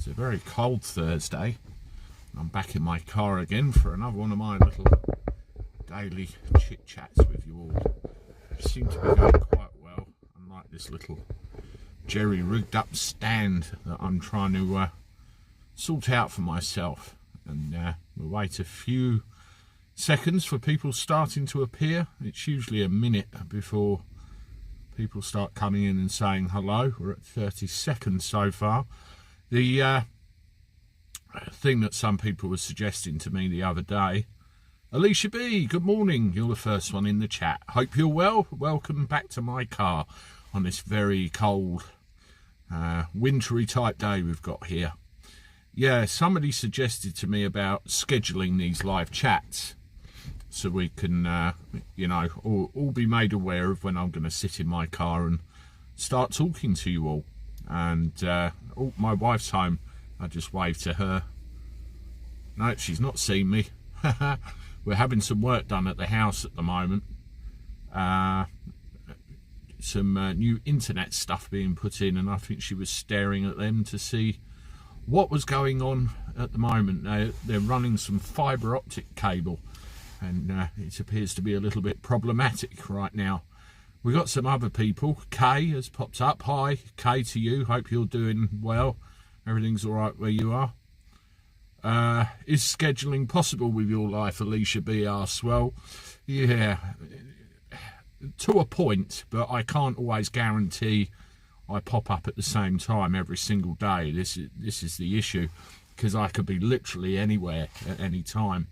It's a very cold Thursday. I'm back in my car again for another one of my little daily chit chats with you all. Seem to be going quite well, unlike this little jerry rigged up stand that I'm trying to sort out for myself. And we'll wait a few seconds for people starting to appear. It's usually a minute before people start coming in and saying hello. We're at 30 seconds so far. The thing that some people were suggesting to me the other day, Alicia B, good morning, you're the first one in the chat. Hope you're well. Welcome back to my car on this very cold wintry type day we've got here. Yeah, somebody suggested to me about scheduling these live chats so we can you know, all be made aware of when I'm going to sit in my car and start talking to you all. And oh, my wife's home. I just waved to her. No, she's not seen me. We're having some work done at the house at the moment. Some new internet stuff being put in, and I think she was staring at them to see what was going on at the moment. They're running some fibre optic cable, and it appears to be a little bit problematic right now. We got some other people. Kay has popped up. Hi, Kay to you. Hope you're doing well. Everything's all right where you are. Is scheduling possible with your life? Alicia B asks. Well, yeah, to a point, but I can't always guarantee I pop up at the same time every single day. This is the issue, because I could be literally anywhere at any time.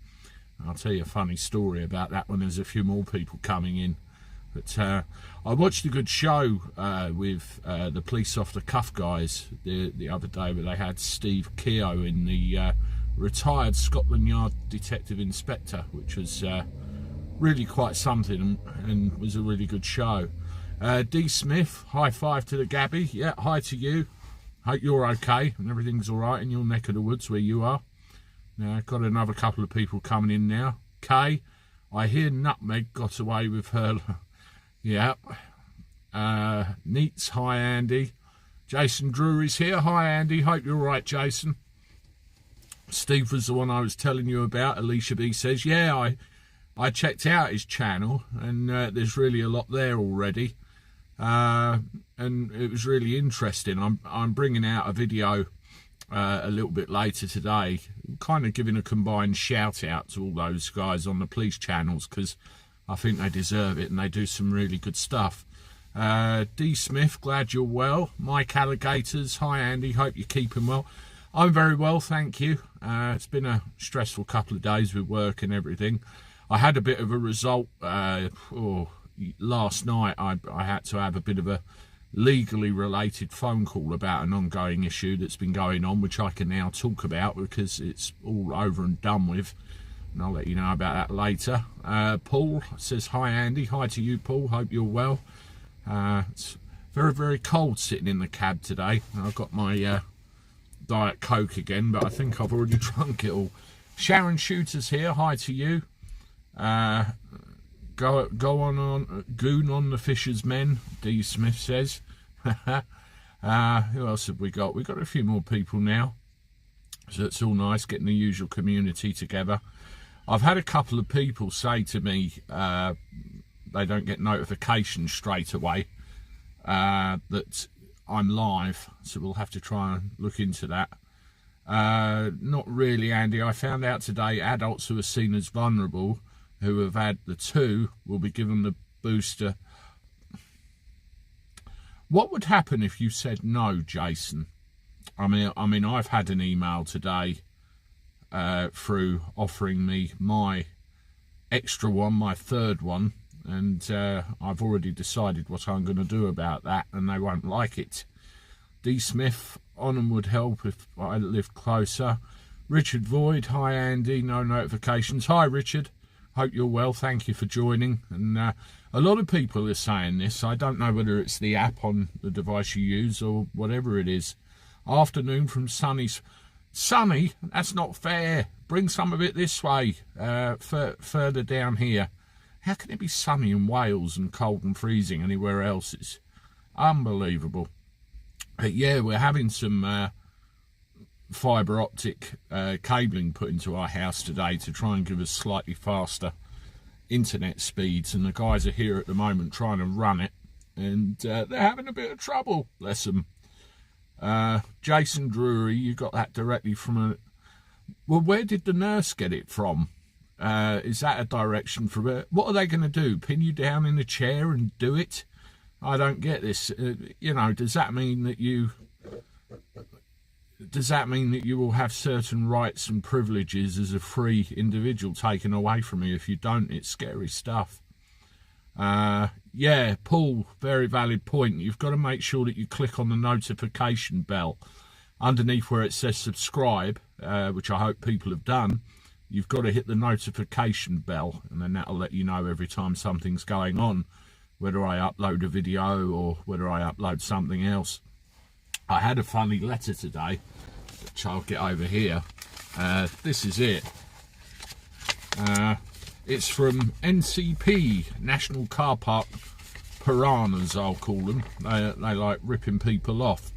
I'll tell you a funny story about that when there's a few more people coming in. But I watched a good show with the police off the cuff guys the other day, where they had Steve Keogh in, the retired Scotland Yard detective inspector, which was really quite something, and was a really good show. D Smith, high five to the Gabby. Yeah, hi to you. Hope you're okay and everything's all right in your neck of the woods where you are. Now, got another couple of people coming in now. Kay, I hear Nutmeg got away with her. Yeah. Neats, hi Andy. Jason Drury's here. Hi Andy, hope you're right, Jason. Steve was the one I was telling you about. Alicia B says, yeah, I checked out his channel, and there's really a lot there already. And it was really interesting. I'm bringing out a video a little bit later today, kind of giving a combined shout out to all those guys on the police channels, because I think they deserve it and they do some really good stuff. D Smith, glad you're well. Mike Alligators, hi Andy, hope you're keeping well. I'm very well, thank you. It's been a stressful couple of days with work and everything. I had a bit of a result last night. I had to have a bit of a legally related phone call about an ongoing issue that's been going on, which I can now talk about because it's all over and done with, and I'll let you know about that later. Paul says, hi Andy, hi to you Paul, hope you're well. It's very, very cold sitting in the cab today. I've got my Diet Coke again, but I think I've already drunk it all. Sharon Shooter's here, hi to you. Go on, goon on the Fisher's Men, D Smith says. Who else have we got? We've got a few more people now, so it's all nice getting the usual community together. I've had a couple of people say to me they don't get notifications straight away that I'm live, so we'll have to try and look into that. Not really, Andy. I found out today adults who are seen as vulnerable, who have had the 2, will be given the booster. What would happen if you said no, Jason? I mean, I've had an email today through offering me my extra one, my 3rd one, and I've already decided what I'm going to do about that, and they won't like it. D Smith, on would help if I lived closer. Richard Void, hi Andy, no notifications. Hi Richard, hope you're well, thank you for joining. And a lot of people are saying this. I don't know whether it's the app on the device you use or whatever it is. Afternoon from Sunny's. Sunny? That's not fair. Bring some of it this way, further down here. How can it be sunny in Wales and cold and freezing anywhere else? It's unbelievable. But yeah, we're having some fibre optic cabling put into our house today to try and give us slightly faster internet speeds, and the guys are here at the moment trying to run it, and they're having a bit of trouble, bless them. Jason Drury, you got that directly from a... Well, where did the nurse get it from? Is that a direction for it? What are they going to do? Pin you down in a chair and do it? I don't get this. You know, does that mean that you will have certain rights and privileges as a free individual taken away from you? If you don't, it's scary stuff. Yeah, Paul, very valid point. You've got to make sure that you click on the notification bell underneath where it says subscribe, which I hope people have done. You've got to hit the notification bell, and then that'll let you know every time something's going on, whether I upload a video or whether I upload something else. I had a funny letter today, which I'll get over here. This is it. It's from NCP, National Car Park Piranhas, I'll call them. They like ripping people off.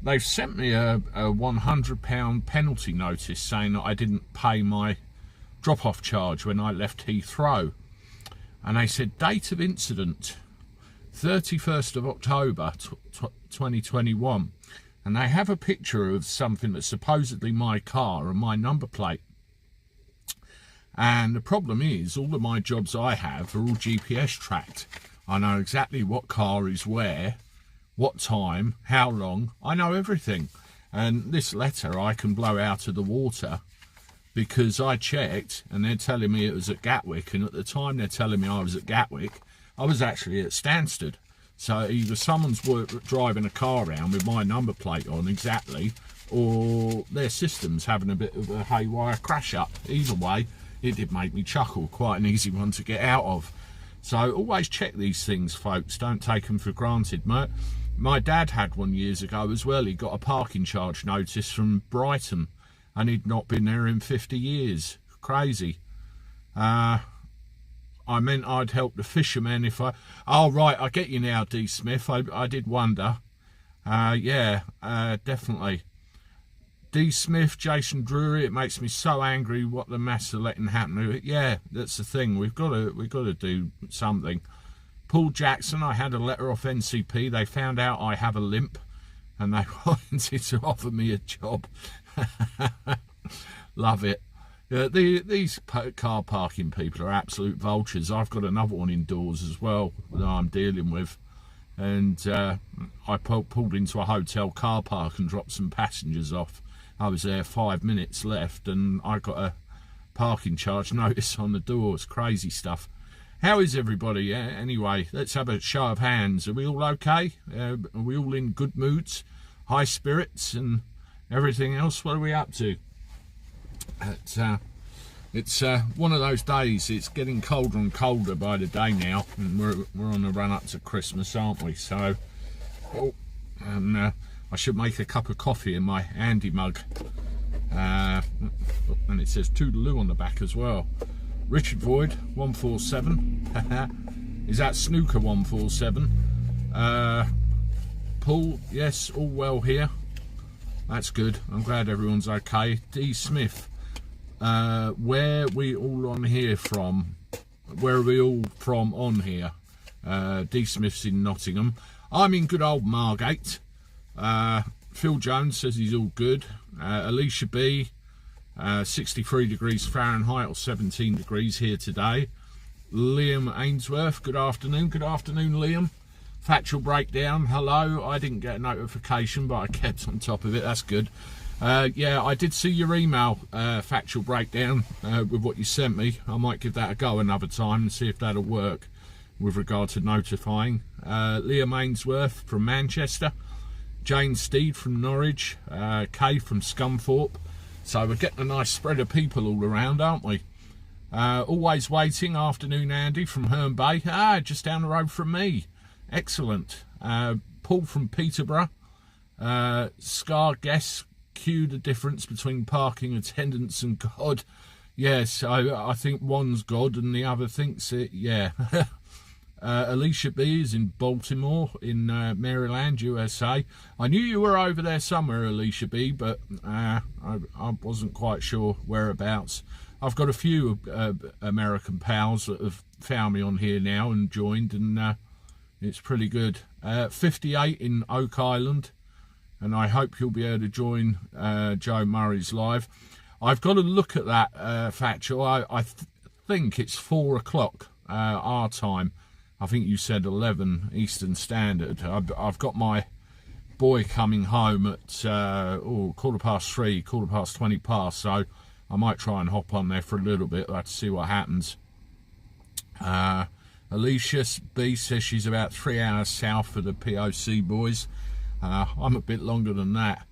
They've sent me a £100 penalty notice saying that I didn't pay my drop-off charge when I left Heathrow. And they said, date of incident, 31st of October 2021. And they have a picture of something that's supposedly my car and my number plate. And the problem is, all of my jobs I have are all GPS tracked. I know exactly what car is where, what time, how long. I know everything. And this letter I can blow out of the water because I checked and they're telling me it was at Gatwick. And at the time they're telling me I was at Gatwick, I was actually at Stansted. So either someone's driving a car around with my number plate on exactly, or their system's having a bit of a haywire crash up. Either way, it did make me chuckle. Quite an easy one to get out of. So always check these things, folks. Don't take them for granted. My dad had one years ago as well. He got a parking charge notice from Brighton, and he'd not been there in 50 years. Crazy. I meant I'd help the fishermen if I... Oh, right, I get you now, D. Smith. I did wonder. Yeah, definitely. D. Smith, Jason Drury, it makes me so angry what the mess are letting happen. Yeah, that's the thing. We've got to do something. Paul Jackson, I had a letter off NCP. They found out I have a limp and they wanted to offer me a job. Love it. These car parking people are absolute vultures. I've got another one indoors as well that I'm dealing with. And I pulled into a hotel car park and dropped some passengers off. I was there 5 minutes left and I got a parking charge notice on the door. It's crazy stuff. How is everybody? Anyway, let's have a show of hands. Are we all okay? Are we all in good moods, high spirits and everything else? What are we up to? It's one of those days. It's getting colder and colder by the day now, and we're on the run up to Christmas, aren't we? So, I should make a cup of coffee in my handy mug. And it says Toodaloo on the back as well. Richard Void 147. Is that Snooker 147? Paul, yes, all well here. That's good. I'm glad everyone's okay. D. Smith, where we all on here from? Where are we all from on here? D. Smith's in Nottingham. I'm in good old Margate. Phil Jones says he's all good. Alicia B, 63 degrees Fahrenheit or 17 degrees here today. Liam Ainsworth, good afternoon. Good afternoon, Liam. Factual Breakdown, hello. I didn't get a notification, but I kept on top of it. That's good. Yeah, I did see your email, Factual Breakdown, with what you sent me. I might give that a go another time and see if that'll work with regard to notifying. Liam Ainsworth from Manchester. Jane Steed from Norwich. Kay from Scunthorpe. So we're getting a nice spread of people all around, aren't we? Always waiting. Afternoon, Andy from Herne Bay. Just down the road from me. Excellent. Paul from Peterborough. Scar guess. Cue the difference between parking attendants and God. Yes, I think one's God and the other thinks it. Yeah. Alicia B is in Baltimore, in Maryland, USA. I knew you were over there somewhere, Alicia B, but I wasn't quite sure whereabouts. I've got a few American pals that have found me on here now and joined, and it's pretty good. 58 in Oak Island, and I hope you'll be able to join Joe Murray's live. I've got to look at that, Factual. I think it's 4 o'clock our time. I think you said 11 Eastern Standard. I've got my boy coming home at 3:15, 20 past, so I might try and hop on there for a little bit. I'll have to see what happens. Alicia B says she's about 3 hours south of the POC boys. I'm a bit longer than that.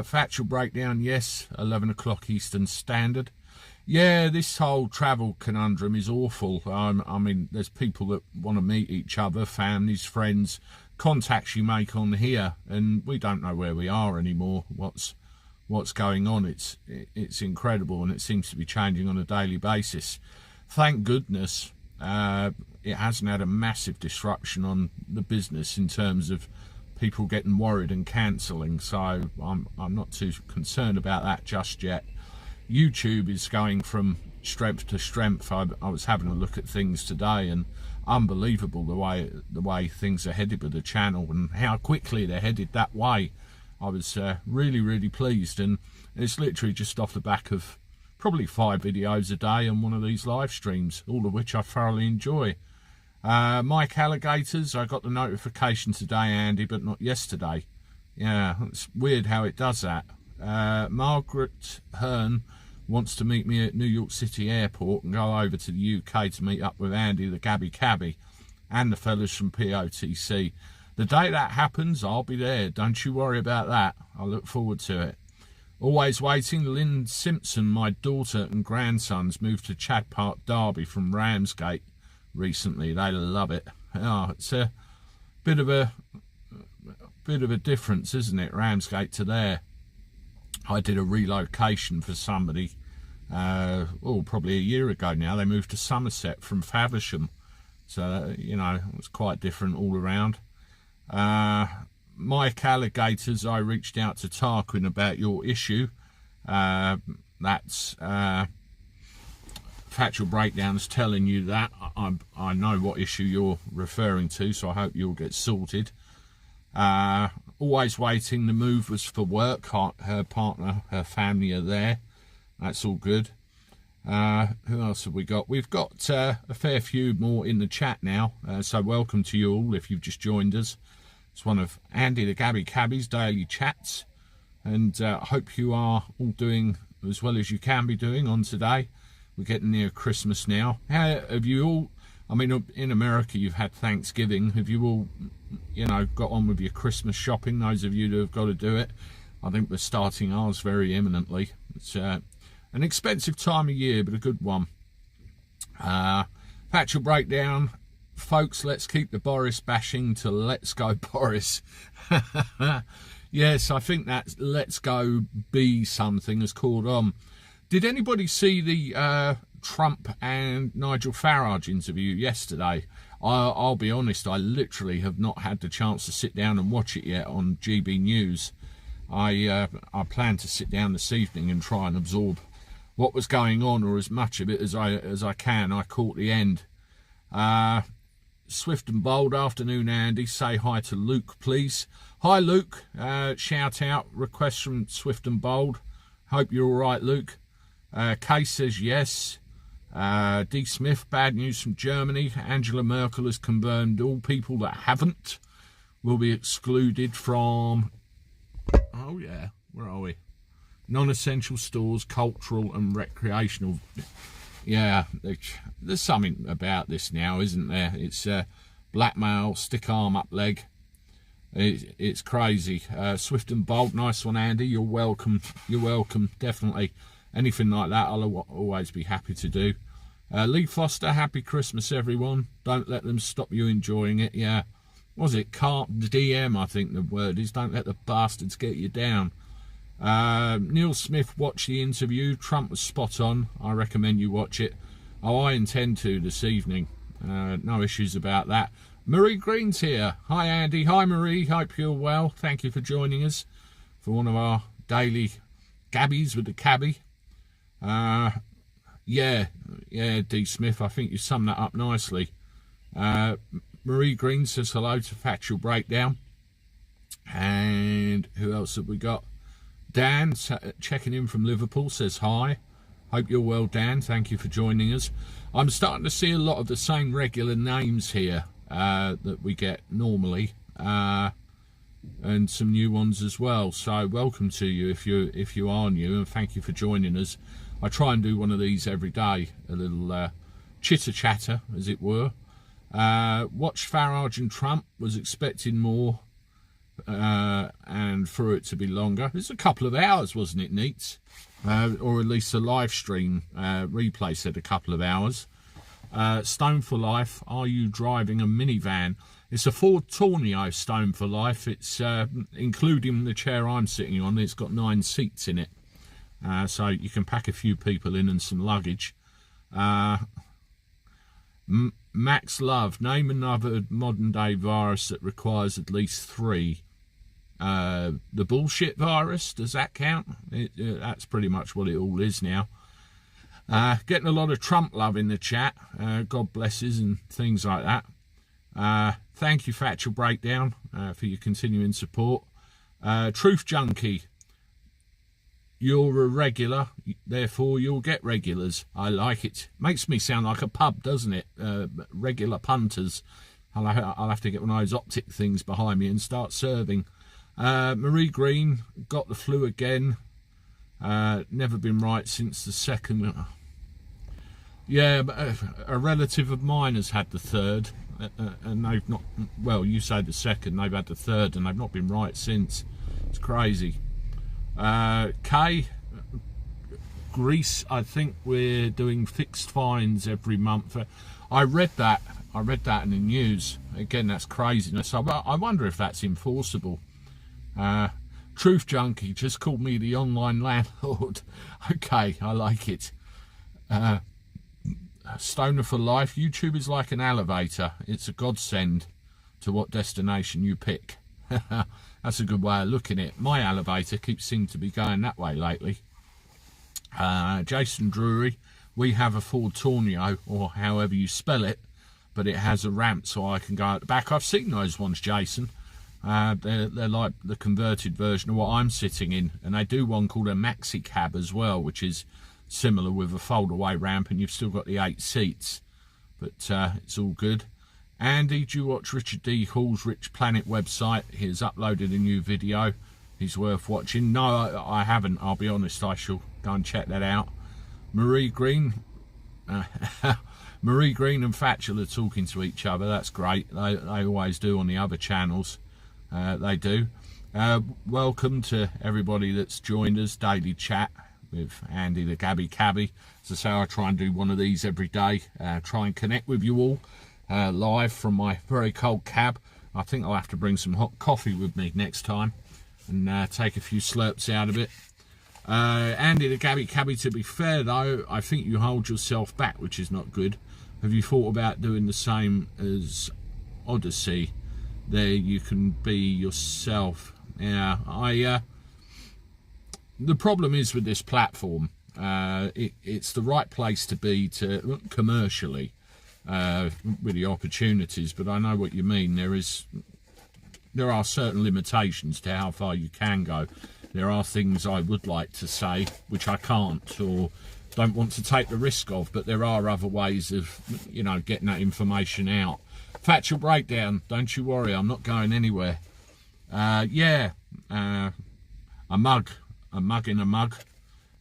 Factual breakdown, yes, 11 o'clock Eastern Standard. Yeah, this whole travel conundrum is awful. I mean, there's people that want to meet each other, families, friends, contacts you make on here, and we don't know where we are anymore. What's going on? It's incredible, and it seems to be changing on a daily basis. Thank goodness it hasn't had a massive disruption on the business in terms of people getting worried and cancelling, so I'm not too concerned about that just yet. YouTube is going from strength to strength. I was having a look at things today, and unbelievable the way things are headed with the channel and how quickly they're headed that way. I was really pleased, and it's literally just off the back of probably 5 videos a day on one of these live streams, all of which I thoroughly enjoy. Mike Alligators, I got the notification today, Andy, but not yesterday. Yeah, it's weird how it does that. Margaret Hearn wants to meet me at New York City Airport and go over to the UK to meet up with Andy, the Gabby Cabby, and the fellas from POTC. The day that happens, I'll be there. Don't you worry about that. I look forward to it. Always waiting. Lynn Simpson, my daughter and grandsons, moved to Chad Park, Derby from Ramsgate recently. They love it. Oh, it's a bit of a difference, isn't it, Ramsgate to there. I did a relocation for somebody, probably a year ago now. They moved to Somerset from Faversham, so you know, it's quite different all around. Mike Alligators, I reached out to Tarquin about your issue. That's Factual Breakdowns telling you that. I know what issue you're referring to, so I hope you'll get sorted. Always waiting. The move was for work. Her partner, her family are there. That's all good. Who else have we got? We've got a fair few more in the chat now, so welcome to you all if you've just joined us. It's one of Andy the Gabby Cabby's daily chats, and I hope you are all doing as well as you can be doing on today. We're getting near Christmas now. How have you all, I mean, in America you've had Thanksgiving. Have you all, you know, got on with your Christmas shopping? Those of you that have got to do it. I think we're starting ours very imminently. It's an expensive time of year, but a good one. Factual Breakdown. Folks, let's keep the Boris bashing to Let's Go Boris. Yes, I think that Let's Go Be something has called on. Did anybody see the Trump and Nigel Farage interview yesterday? I'll be honest, I literally have not had the chance to sit down and watch it yet on GB News. I plan to sit down this evening and try and absorb what was going on, or as much of it as I can. I caught the end. Swift and Bold, afternoon, Andy. Say hi to Luke, please. Hi, Luke. Shout out, request from Swift and Bold. Hope you're all right, Luke. Kay says yes. D. Smith, bad news from Germany. Angela Merkel has confirmed all people that haven't will be excluded from, oh yeah, where are we? Non-essential stores, cultural and recreational. Yeah, there's something about this now, isn't there? It's blackmail, stick arm up leg. It's crazy. Swift and Bold, nice one, Andy. You're welcome. You're welcome, definitely. Anything like that, I'll always be happy to do. Lee Foster, happy Christmas, everyone. Don't let them stop you enjoying it. Yeah, was it DM, I think the word is. Don't let the bastards get you down. Neil Smith, watch the interview. Trump was spot on. I recommend you watch it. Oh, I intend to this evening. No issues about that. Marie Green's here. Hi Andy, hi Marie, hope you're well. Thank you for joining us for one of our daily Gabbies with the Cabby. Yeah, D Smith, I think you summed that up nicely. Marie Green says hello to Factual Breakdown. And who else have we got? Dan checking in from Liverpool says hi. Hope you're well, Dan. Thank you for joining us. I'm starting to see a lot of the same regular names here that we get normally, and some new ones as well. So welcome to you if you are new, and thank you for joining us. I try and do one of these every day, a little chitter chatter, as it were. Watched Farage and Trump. Was expecting more, and for it to be longer. It was a couple of hours, wasn't it, Neats? Or at least a live stream replay said a couple of hours. Stone for Life, are you driving a minivan? It's a Ford Tourneo, Stone for Life. It's including the chair I'm sitting on. It's got 9 seats in it, so you can pack a few people in and some luggage. Max Love, name another modern day virus that requires at least 3. The bullshit virus, does that count? That's pretty much what it all is now. Getting a lot of Trump love in the chat. God blesses and things like that. Thank you, Factual Breakdown, for your continuing support. Truth Junkie, you're a regular, therefore you'll get regulars. I like it. Makes me sound like a pub, doesn't it? Regular punters. I'll have to get one of those optic things behind me and start serving. Marie Green, got the flu again. Never been right since the second. Yeah, but a relative of mine has had the third, and they've not. Well, you say the second, they've had the third, and they've not been right since. It's crazy. Kay, Greece. I think we're doing fixed fines every month. I read that in the news. Again, that's craziness. I wonder if that's enforceable. Truth Junkie just called me the online landlord. Okay, I like it. Stoner for Life, YouTube is like an elevator. It's a godsend to what destination you pick. That's a good way of looking at it. My elevator seems to be going that way lately. Jason Drury, we have a Ford Tourneo, or however you spell it, but it has a ramp so I can go out the back. I've seen those ones, Jason. They're like the converted version of what I'm sitting in, and they do one called a maxi cab as well, which is similar with a fold-away ramp, and you've still got the 8 seats, but it's all good. Andy, do you watch Richard D. Hall's Rich Planet website? He's uploaded a new video. He's worth watching. No, I haven't. I'll be honest. I shall go and check that out. Marie Green. Marie Green and Factual are talking to each other. That's great. They always do on the other channels. They do. Welcome to everybody that's joined us. Daily chat with Andy the Gabby Cabby. As I say, I try and do one of these every day. Try and connect with you all live from my very cold cab. I think I'll have to bring some hot coffee with me next time and take a few slurps out of it. Andy the Gabby Cabby, to be fair though, I think you hold yourself back, which is not good. Have you thought about doing the same as Odyssey? There you can be yourself. Yeah, the problem is with this platform, it's the right place to be to commercially with the opportunities, but I know what you mean. There are certain limitations to how far you can go. There are things I would like to say which I can't or don't want to take the risk of, but there are other ways of, you know, getting that information out. Factual Breakdown, don't you worry, I'm not going anywhere. Yeah, a mug in a mug,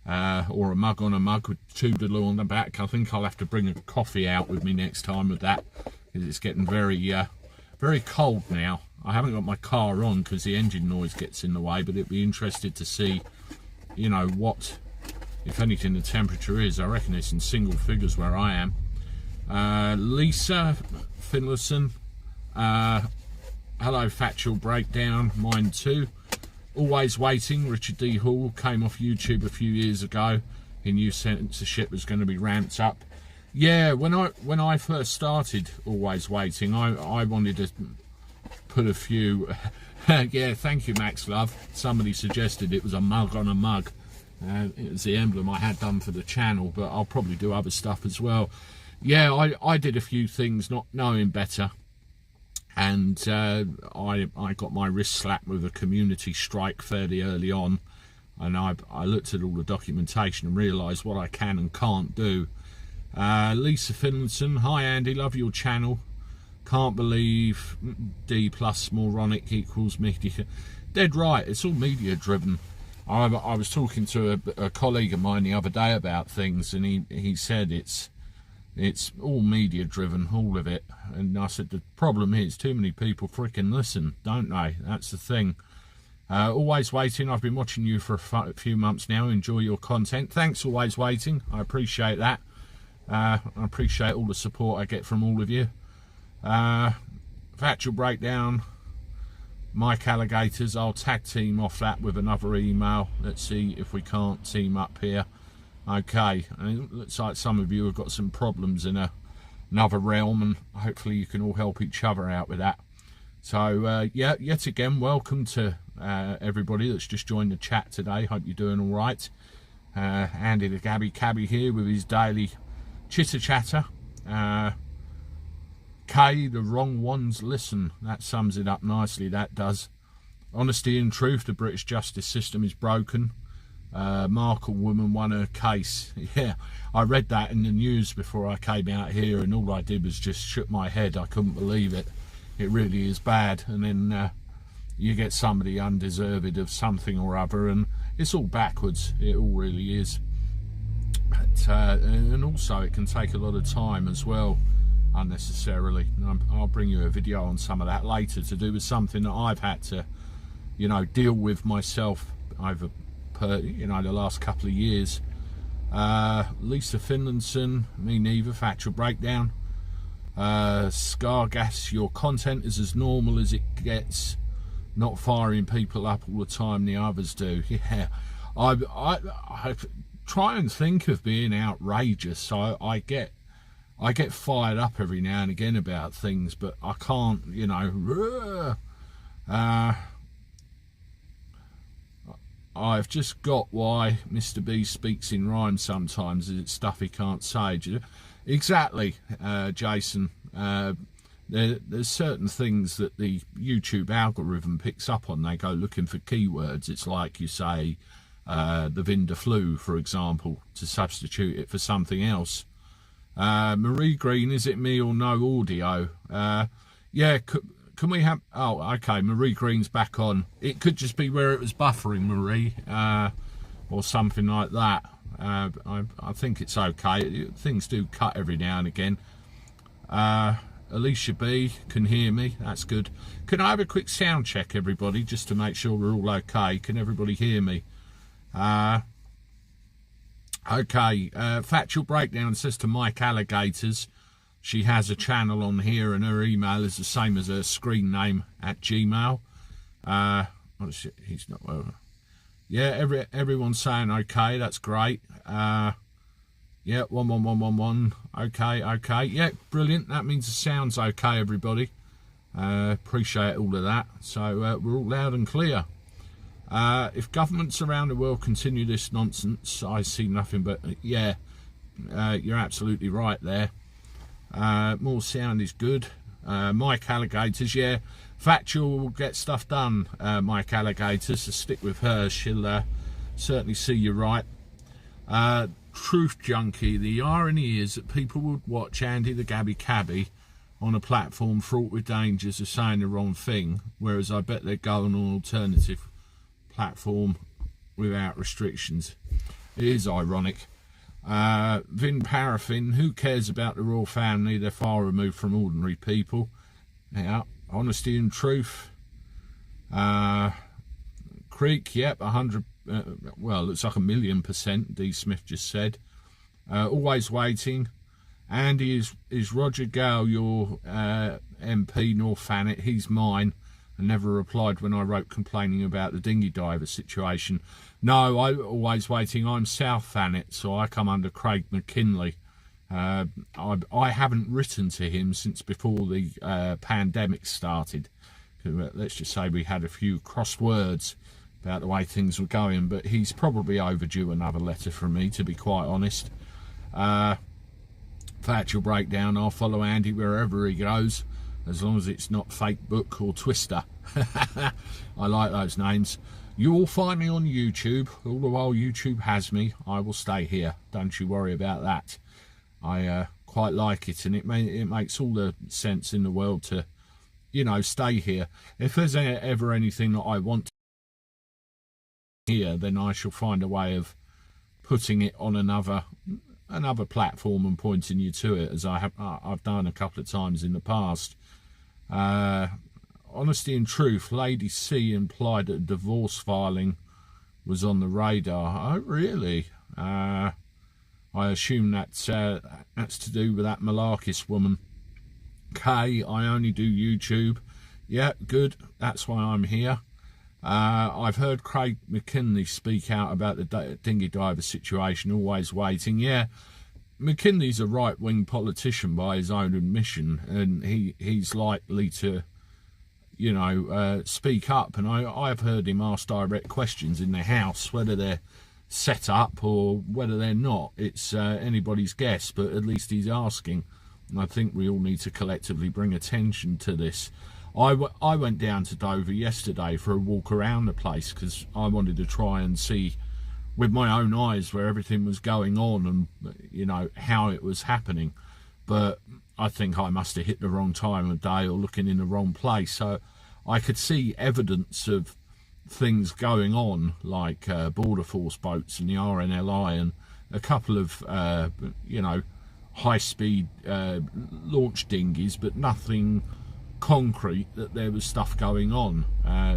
or a mug on a mug with Toodaloo on the back. I think I'll have to bring a coffee out with me next time with that, because it's getting very cold now. I haven't got my car on because the engine noise gets in the way, but it'd be interested to see, you know, what, if anything, the temperature is. I reckon it's in single figures where I am. Lisa Finlayson, hello Factual Breakdown, mine too. Always waiting. Richard D. Hall came off YouTube a few years ago. He knew censorship was going to be ramped up. Yeah, when I first started Always Waiting, I wanted to put a few. Yeah, thank you, Max Love. Somebody suggested it was a mug on a mug. It was the emblem I had done for the channel, but I'll probably do other stuff as well. Yeah, I did a few things not knowing better, and I got my wrist slapped with a community strike fairly early on, and I looked at all the documentation and realised what I can and can't do. Lisa Finlayson, hi Andy, love your channel. Can't believe D plus moronic equals media. Dead right, it's all media driven. I was talking to a colleague of mine the other day about things, and he said it's all media driven, all of it. And I said the problem is too many people freaking listen, don't they? That's the thing. Always Waiting, I've been watching you for a few months now. Enjoy your content. Thanks, Always Waiting. I appreciate that. I appreciate all the support I get from all of you. Factual Breakdown, Mike Alligators, I'll tag team off that with another email. Let's see if we can't team up here. Okay, and it looks like some of you have got some problems in another realm, and hopefully you can all help each other out with that. So yeah, yet again, welcome to everybody that's just joined the chat today. Hope you're doing all right. Andy the Gabby Cabby here with his daily chitter chatter. K, the wrong ones listen. That sums it up nicely, that does. Honesty and truth, the British justice system is broken. Markle woman won her case. Yeah, I read that in the news before I came out here, and all I did was just shook my head. I couldn't believe it. It really is bad. And then you get somebody undeserved of something or other, and it's all backwards. It all really is. But, and also it can take a lot of time as well, unnecessarily. And I'll bring you a video on some of that later, to do with something that I've had to, you know, deal with myself over, you know, the last couple of years. Lisa Finlayson, me neither. Factual Breakdown. Scargas, your content is as normal as it gets, not firing people up all the time the others do. Yeah, I try and think of being outrageous. I get fired up every now and again about things, but I can't, you know. I've just got why Mr. B speaks in rhyme sometimes. It's stuff he can't say. Exactly, Jason. There's certain things that the YouTube algorithm picks up on. They go looking for keywords. It's like you say the Vinda flu, for example, to substitute it for something else. Marie Green, is it me or no audio? Yeah, can we have... Oh, okay, Marie Green's back on. It could just be where it was buffering, Marie, or something like that. I think it's okay. Things do cut every now and again. Alicia B can hear me. That's good. Can I have a quick sound check, everybody, just to make sure we're all okay? Can everybody hear me? Okay. Factual Breakdown says to Mike Alligators, she has a channel on here and her email is the same as her screen name at Gmail. He's not... Yeah, everyone's saying okay, that's great. Yeah, 11111. Okay. Yeah, brilliant. That means the sound's okay, everybody. Appreciate all of that. So we're all loud and clear. If governments around the world continue this nonsense, I see nothing but... Yeah, you're absolutely right there. More sound is good. Mike Alligators, yeah. Factual will get stuff done, Mike Alligators, so stick with her. She'll certainly see you right. Truth Junkie, the irony is that people would watch Andy the Gabby Cabby on a platform fraught with dangers of saying the wrong thing, whereas I bet they'd go on an alternative platform without restrictions. It is ironic. Vin Paraffin, who cares about the royal family? They're far removed from ordinary people. Yeah, honesty and truth. Creek, yep, 100. Well, looks like 1,000,000%. D Smith just said. Always Waiting. Andy, is Roger Gale your MP North Thanet? He's mine. And never replied when I wrote complaining about the dinghy diver situation. No, I Always Waiting. I'm South Thanet, so I come under Craig McKinley. I haven't written to him since before the pandemic started. Let's just say we had a few cross words about the way things were going, but he's probably overdue another letter from me, to be quite honest. Factual breakdown, I'll follow Andy wherever he goes, as long as it's not Fake Book or Twister. I like those names. You will find me on YouTube. All the while YouTube has me, I will stay here. Don't you worry about that. I quite like it, and it makes all the sense in the world to, you know, stay here. If there's ever anything that I want here, then I shall find a way of putting it on another platform and pointing you to it, as I've done a couple of times in the past. Honesty and truth, Lady C implied that divorce filing was on the radar. Oh, really? I assume that's to do with that Malarkis woman. K, I only do YouTube. Yeah, good. That's why I'm here. I've heard Craig McKinley speak out about the dinghy diver situation, always waiting. Yeah, McKinley's a right-wing politician by his own admission, and he's likely to, you know, speak up. And I've heard him ask direct questions in the House, whether they're set up or whether they're not. It's anybody's guess, but at least he's asking. And I think we all need to collectively bring attention to this. I went down to Dover yesterday for a walk around the place because I wanted to try and see with my own eyes where everything was going on and, you know, how it was happening. But I think I must have hit the wrong time of day or looking in the wrong place. So I could see evidence of things going on, like border force boats and the RNLI and a couple of, you know, high-speed launch dinghies, but nothing concrete that there was stuff going on.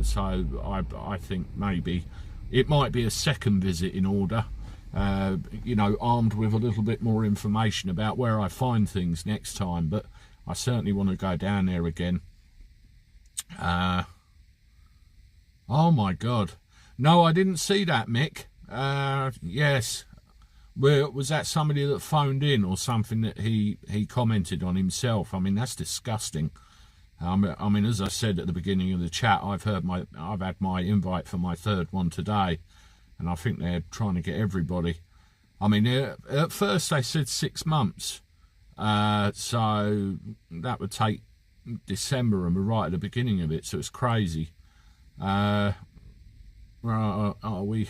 So I think maybe it might be a second visit in order, you know, armed with a little bit more information about where I find things next time. But I certainly want to go down there again. Oh my God, no, I didn't see that, Mick. Yes, was that somebody that phoned in or something that he commented on himself? I mean, that's disgusting. I mean, as I said at the beginning of the chat, I've had my invite for my third one today, and I think they're trying to get everybody. I mean, at first they said 6 months, so that would take December, and we're right at the beginning of it, so it's crazy. Where are we?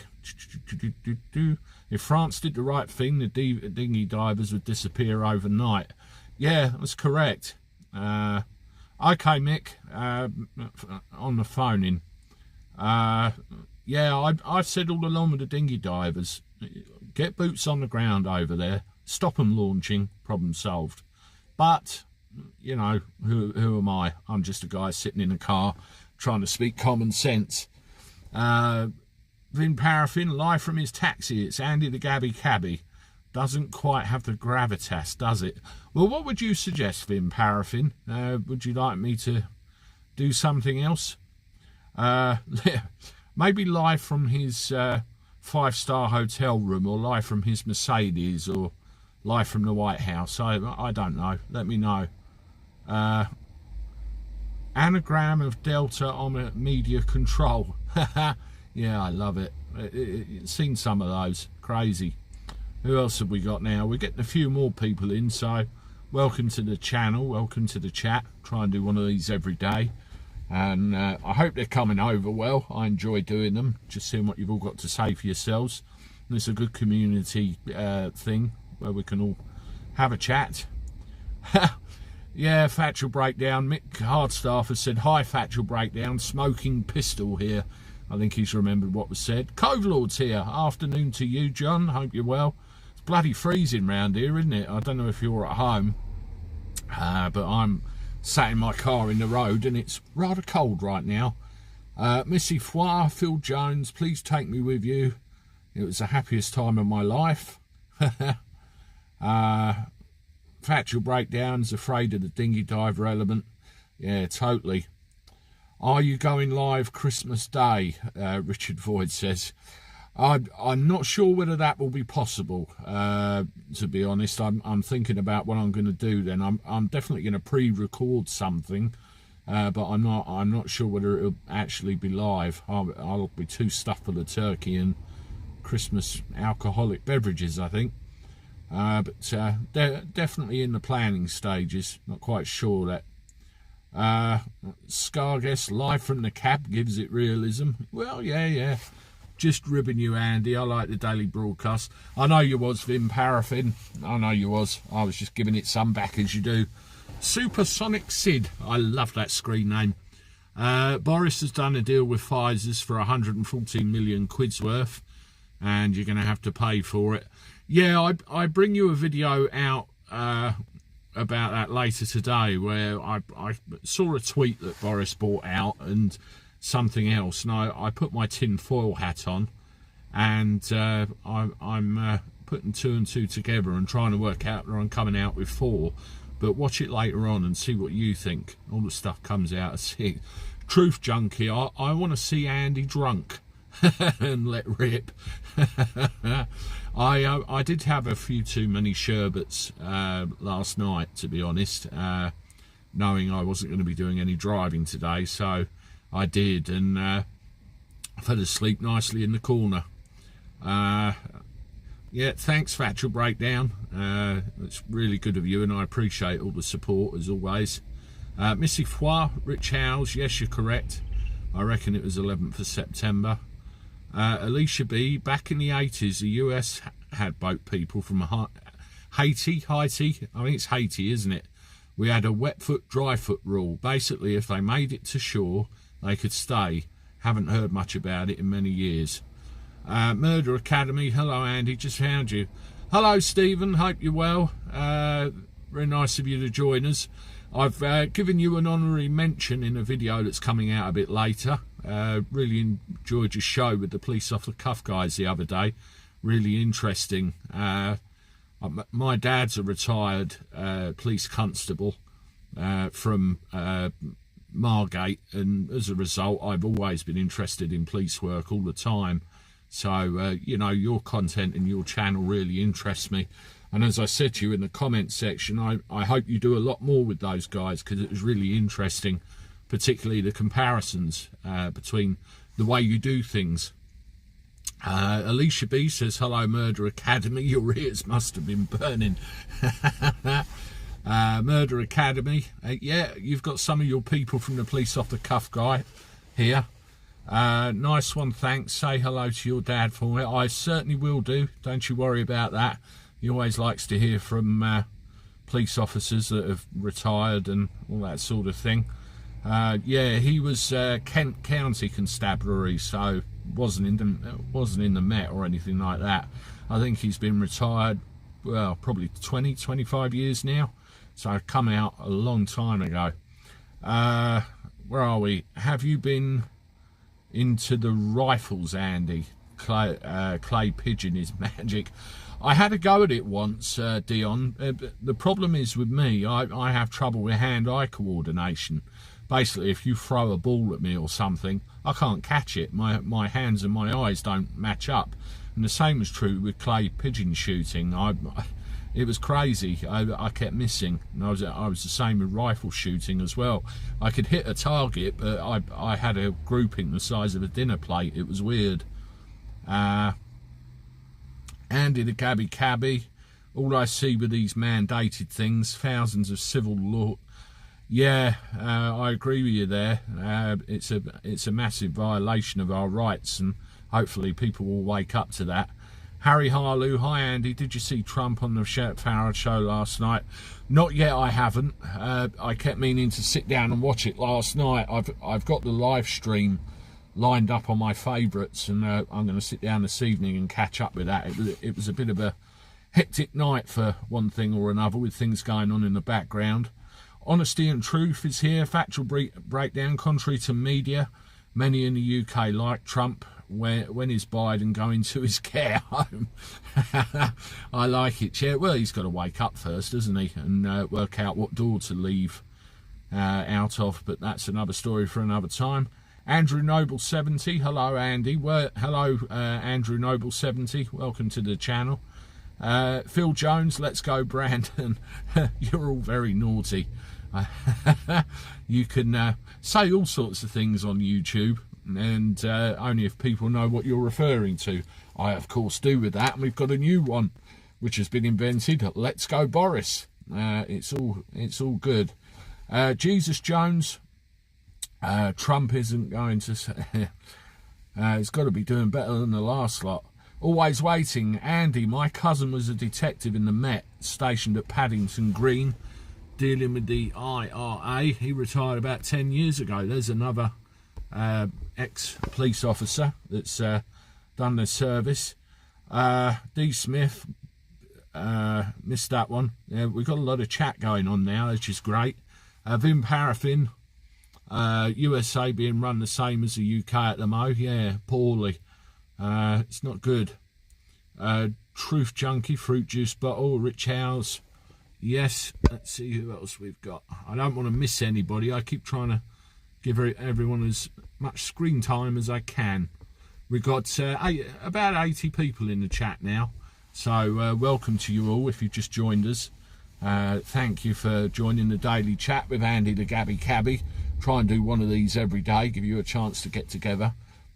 If France did the right thing, the dinghy divers would disappear overnight. Yeah, that's correct. Okay, Mick, on the phone in. Yeah, I've said all along with the dinghy divers, get boots on the ground over there, stop them launching, problem solved. But, you know, who am I? I'm just a guy sitting in a car trying to speak common sense. Vin Paraffin, live from his taxi. It's Andy the Gabby Cabby. Doesn't quite have the gravitas, does it? Well, what would you suggest, Vin Paraffin? Would you like me to do something else? Maybe live from his 5-star hotel room, or live from his Mercedes, or live from the White House. I don't know. Let me know. Anagram of Delta on media control. Yeah, I love it. Seen some of those. Crazy. Who else have we got now? We're getting a few more people in, so welcome to the channel, welcome to the chat. Try and do one of these every day, and I hope they're coming over well. I enjoy doing them, just seeing what you've all got to say for yourselves. And it's a good community thing where we can all have a chat. Yeah, Factual Breakdown. Mick Hardstaff has said, hi, Factual Breakdown, smoking pistol here. I think he's remembered what was said. Cove Lord's here. Afternoon to you, John. Hope you're well. It's bloody freezing round here, isn't it? I don't know if you're at home, but I'm sat in my car in the road, and it's rather cold right now. Missy Foy, Phil Jones, please take me with you. It was the happiest time of my life. Factual Breakdown's afraid of the dinghy diver element. Yeah, totally. Are you going live Christmas Day? Richard Void says. I'm not sure whether that will be possible. To be honest, I'm thinking about what I'm going to do. Then I'm definitely going to pre-record something, but I'm not sure whether it'll actually be live. I'll be too stuffed full of turkey and Christmas alcoholic beverages, I think. But they're definitely in the planning stages. Not quite sure that. Scarguess live from the cab gives it realism. Well, yeah. Just ribbing you, Andy. I like the daily broadcast. I know you was, Vim Paraffin. I know you was. I was just giving it some back as you do. Supersonic Sid. I love that screen name. Boris has done a deal with Pfizer's for 114 million quid's worth, and you're going to have to pay for it. Yeah, I bring you a video out about that later today, where I saw a tweet that Boris bought out and something else, and I put my tin foil hat on, and I'm putting 2 and 2 together and trying to work out where I'm coming out with 4. But watch it later on and see what you think. All the stuff comes out. See, Truth Junkie, I want to see Andy drunk and let rip. I did have a few too many sherbets last night, to be honest, knowing I wasn't going to be doing any driving today, so I did, and I fell asleep nicely in the corner. Yeah, thanks, Factual Breakdown. It's really good of you, and I appreciate all the support, as always. Missy Foy, Rich Howes, yes, you're correct. I reckon it was 11th of September. Alicia B, back in the 80s, the US had boat people from Haiti, I think it's Haiti, isn't it? We had a wet foot, dry foot rule. Basically, if they made it to shore, they could stay. Haven't heard much about it in many years. Murder Academy, hello Andy, just found you. Hello Stephen, hope you're well. Very nice of you to join us. I've given you an honorary mention in a video that's coming out a bit later. Really enjoyed your show with the police off the cuff guys the other day. Really interesting. My dad's a retired police constable from Margate, and as a result I've always been interested in police work all the time. So you know, your content and your channel really interests me, and as I said to you in the comment section, I hope you do a lot more with those guys, because it was really interesting, particularly the comparisons between the way you do things. Alicia B says, hello Murder Academy, your ears must have been burning. Murder Academy, yeah, you've got some of your people from the police off the cuff guy here. Nice one, thanks. Say hello to your dad for me. I certainly will do, don't you worry about that. He always likes to hear from police officers that have retired and all that sort of thing. Yeah, he was Kent County Constabulary, so wasn't in the Met or anything like that. I think he's been retired, well, probably 25 years now, so come out a long time ago. Where are we? Have you been into the rifles, Andy? Clay pigeon is magic. I had a go at it once, Dion. The problem is with me, I have trouble with hand-eye coordination. Basically, if you throw a ball at me or something, I can't catch it. My hands and my eyes don't match up. And the same is true with clay pigeon shooting. It was crazy. I kept missing. And I was the same with rifle shooting as well. I could hit a target, but I had a grouping the size of a dinner plate. It was weird. Andy the Gabby Cabby. All I see with these mandated things, thousands of civil law. Yeah, I agree with you there. It's a massive violation of our rights, and hopefully people will wake up to that. Harry Harlow, hi Andy, did you see Trump on the Farrell show last night? Not yet, I haven't. I kept meaning to sit down and watch it last night. I've got the live stream lined up on my favourites, and I'm going to sit down this evening and catch up with that. It was a bit of a hectic night for one thing or another, with things going on in the background. Honesty and Truth is here. Factual breakdown. Contrary to media, many in the UK like Trump. When is Biden going to his care home? I like it, yeah. Well, he's got to wake up first, doesn't he, and work out what door to leave out of, but that's another story for another time. Andrew Noble 70, hello Andy. Hello Andrew Noble 70, welcome to the channel. Phil Jones, let's go Brandon. You're all very naughty. You can say all sorts of things on YouTube, and only if people know what you're referring to. I of course do with that, and we've got a new one which has been invented. Let's go Boris. It's all good. Jesus Jones, Trump isn't going to say, he's got to be doing better than the last lot. Always waiting. Andy, my cousin was a detective in the Met, stationed at Paddington Green, dealing with the IRA. He retired about 10 years ago. There's another ex-police officer that's done their service. D. Smith, missed that one. We've got a lot of chat going on now, which is great. Vim Paraffin, USA being run the same as the UK at the Mo. Yeah, poorly. It's not good. Truth Junkie, Fruit Juice Bottle, Rich House. Yes, let's see who else we've got. I don't want to miss anybody. I keep trying to give everyone as much screen time as I can. We've got about 80 people in the chat now. So welcome to you all if you've just joined us. Thank you for joining the daily chat with Andy the Gabby Cabby. Try and do one of these every day, give you a chance to get together,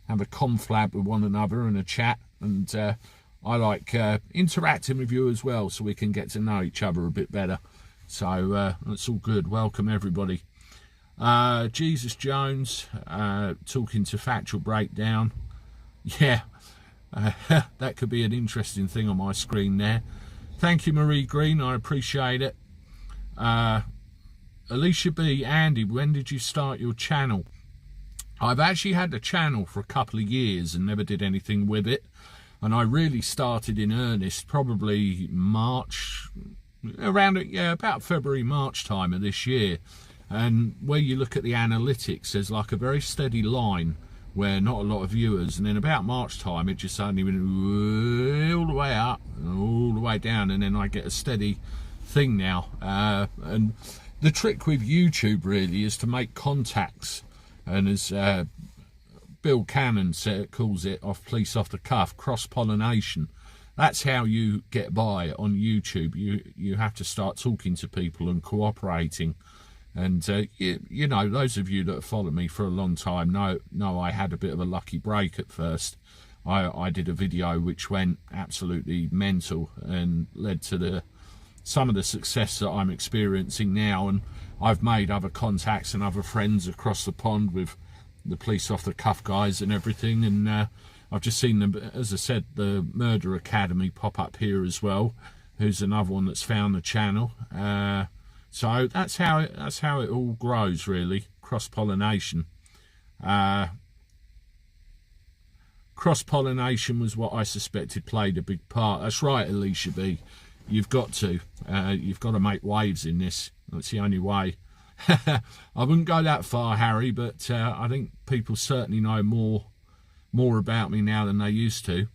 have a conflab with one another and a chat. And I like interacting with you as well, so we can get to know each other a bit better. So that's all good. Welcome everybody. Jesus Jones, talking to Factual Breakdown. Yeah, that could be an interesting thing on my screen there. Thank you, Marie Green. I appreciate it. Alicia B. Andy, when did you start your channel? I've actually had a channel for a couple of years and never did anything with it. And I really started in earnest probably March, around about February, March time of this year. And where you look at the analytics, there's like a very steady line where not a lot of viewers, and then about March time it just suddenly went all the way up and all the way down, and then I get a steady thing now. And the trick with YouTube really is to make contacts, and as Bill Cannon calls it, off police off the cuff, cross-pollination. That's how you get by on YouTube. You have to start talking to people and cooperating. And you know, those of you that have followed me for a long time know I had a bit of a lucky break at first. I did a video which went absolutely mental and led to some of the success that I'm experiencing now. And I've made other contacts and other friends across the pond with the police off the cuff guys and everything. And I've just seen them, as I said, the Murder Academy pop up here as well, who's another one that's found the channel. So that's how it all grows, really. Cross-pollination. Cross-pollination was what I suspected played a big part. That's right, Alicia B. You've got to make waves in this. That's the only way. I wouldn't go that far, Harry, but I think people certainly know more about me now than they used to.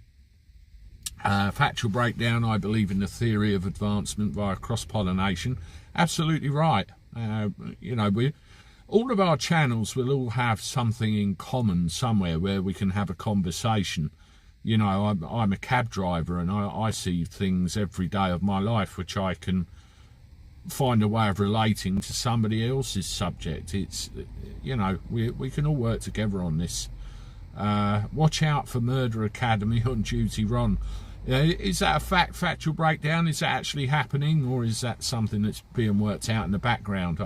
Factual Breakdown, I believe in the theory of advancement via cross-pollination. Absolutely right. You know, all of our channels will all have something in common somewhere where we can have a conversation. You know, I'm a cab driver, and I see things every day of my life which I can find a way of relating to somebody else's subject. It's, you know, we can all work together on this. Watch out for Murder Academy on Duty Ron. Is that a factual breakdown? Is that actually happening, or is that something that's being worked out in the background?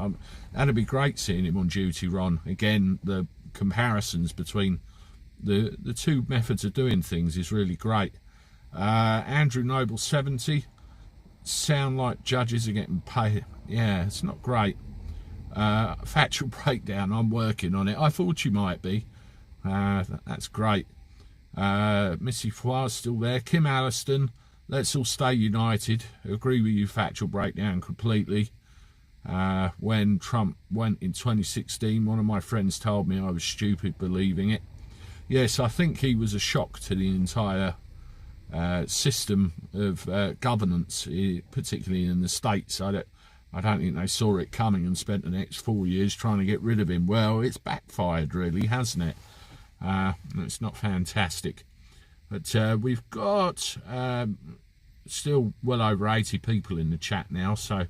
That'd be great seeing him on Duty Ron. Again, the comparisons between the two methods of doing things is really great. Andrew Noble 70, sound like judges are getting paid. Yeah, it's not great. Factual breakdown, I'm working on it. I thought you might be. That's great. Missy Foir's still there. Kim Alliston, let's all stay united. Agree with you, Factual Breakdown, completely. When Trump went in 2016, one of my friends told me I was stupid believing it. Yes, I think he was a shock to the entire system of governance, particularly in the States. I I don't think they saw it coming and spent the next 4 years trying to get rid of him. Well, it's backfired really, hasn't it? It's not fantastic. But we've got still well over 80 people in the chat now, so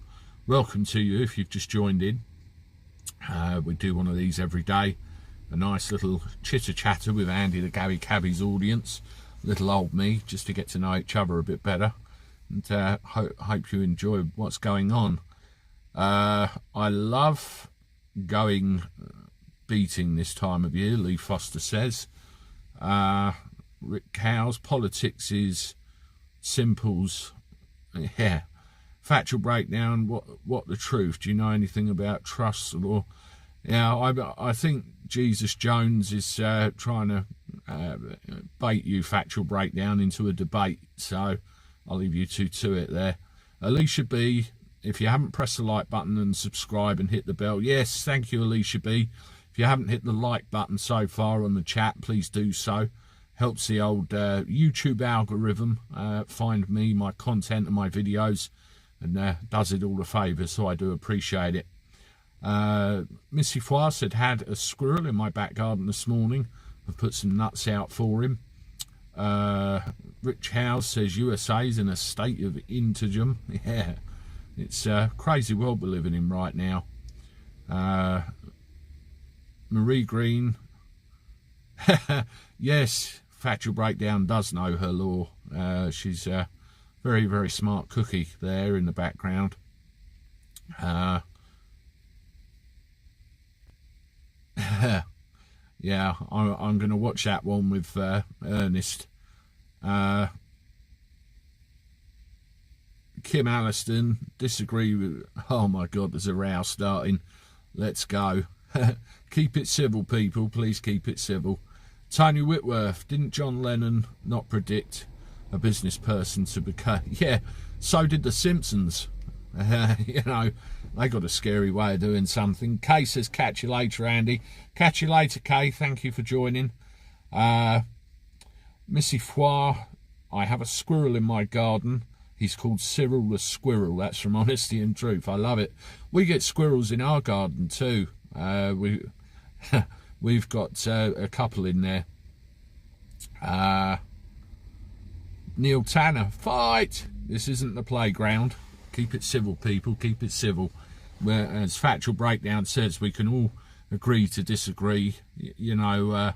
welcome to you if you've just joined in. We do one of these every day, a nice little chitter chatter with Andy the Gabby Cabby's audience, little old me, just to get to know each other a bit better, and hope you enjoy what's going on. I love going beating this time of year, Lee Foster says. Rick Cowes, politics is simples. Yeah. Factual breakdown, what the truth? Do you know anything about trust or... Yeah, I think Jesus Jones is trying to bait you, factual breakdown, into a debate. So I'll leave you two to it there. Alicia B, if you haven't pressed the like button and subscribe and hit the bell. Yes, thank you, Alicia B. If you haven't hit the like button so far on the chat, please do so. Helps the old YouTube algorithm find me, my content and my videos, and does it all a favour, so I do appreciate it. Missy Foy said, had a squirrel in my back garden this morning. I've put some nuts out for him. Rich House says USA's in a state of integum. Yeah, it's a crazy world we're living in right now. Marie Green, yes, Factual Breakdown does know her law. She's a very, very smart cookie there in the background. Yeah, I'm going to watch that one with Ernest. Kim Alliston, disagree with... Oh my God, there's a row starting. Let's go. Keep it civil, people. Please keep it civil. Tony Whitworth, didn't John Lennon not predict a business person to become... Yeah, so did the Simpsons. You know, they got a scary way of doing something. Kay says, catch you later, Andy. Catch you later, Kay. Thank you for joining. Missy Foy, I have a squirrel in my garden. He's called Cyril the Squirrel. That's from Honesty and Truth. I love it. We get squirrels in our garden too. We've got a couple in there. Neil Tanner, fight! This isn't the playground. Keep it civil, people. Keep it civil. Where, as Factual Breakdown says, we can all agree to disagree. You know,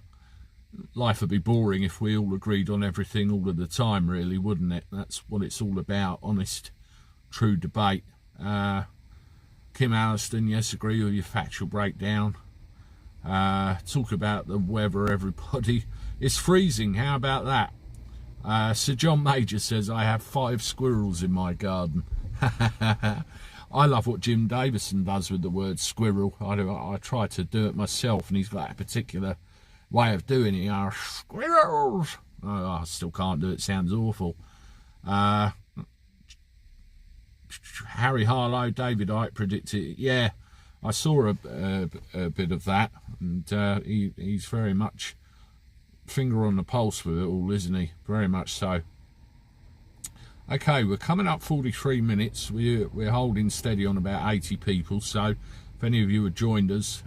life would be boring if we all agreed on everything all of the time, really, wouldn't it? That's what it's all about, honest, true debate. Kim Alliston, yes, agree with your Factual Breakdown. Talk about the weather, everybody. It's freezing, how about that? Sir John Major says, I have 5 squirrels in my garden. I love what Jim Davison does with the word squirrel. I try to do it myself, and he's got a particular way of doing it. Squirrels! Oh, I still can't do it. It sounds awful. Harry Harlow, David Icke predicted. Yeah, I saw a bit of that, and he's very much finger on the pulse with it all, isn't he? Very much so. Okay, we're coming up 43 minutes. We're holding steady on about 80 people, so if any of you have joined us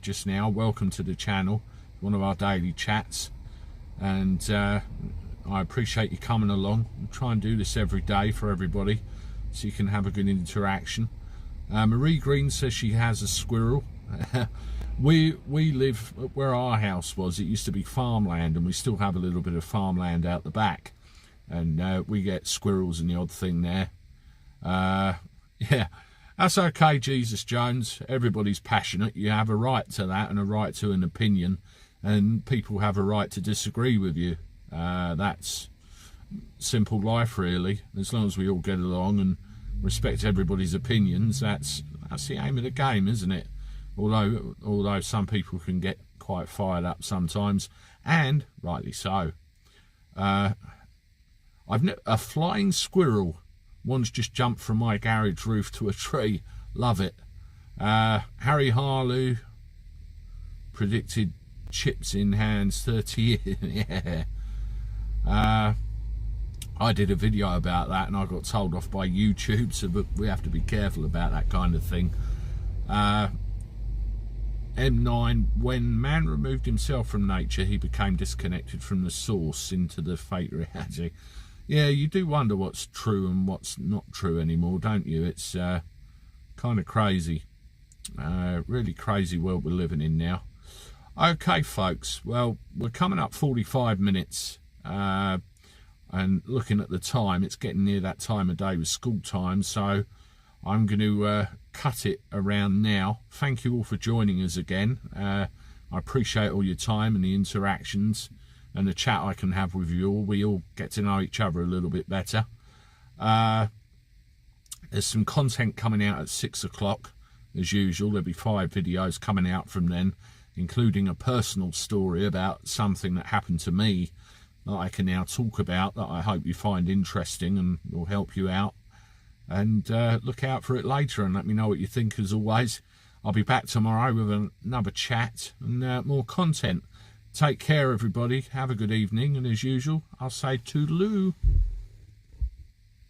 just now, welcome to the channel, one of our daily chats, and I appreciate you coming along. We'll try and do this every day for everybody so you can have a good interaction. Marie Green says she has a squirrel. We live where our house was. It used to be farmland, and we still have a little bit of farmland out the back, and we get squirrels and the odd thing there. Yeah, that's okay, Jesus Jones. Everybody's passionate. You have a right to that and a right to an opinion, and people have a right to disagree with you. That's simple life, really. As long as we all get along and respect everybody's opinions, that's the aim of the game, isn't it? Although some people can get quite fired up sometimes, and rightly so. A flying squirrel. One's just jumped from my garage roof to a tree. Love it. Harry Harlow predicted chips in hands 30 years. Yeah. I did a video about that and I got told off by YouTube, so we have to be careful about that kind of thing. M9, when man removed himself from nature, he became disconnected from the source into the fate reality. Yeah, you do wonder what's true and what's not true anymore, don't you? It's kind of crazy. Really crazy world we're living in now. Okay, folks, well, we're coming up 45 minutes. And looking at the time, it's getting near that time of day with school time, so I'm going to cut it around now. Thank you all for joining us again. I appreciate all your time and the interactions and the chat I can have with you all. We all get to know each other a little bit better. There's some content coming out at 6 o'clock as usual. There'll be 5 videos coming out from then, including a personal story about something that happened to me that I can now talk about, that I hope you find interesting and will help you out. And look out for it later and let me know what you think. As always, I'll be back tomorrow with another chat and more content. Take care, everybody. Have a good evening, and as usual, I'll say toodaloo.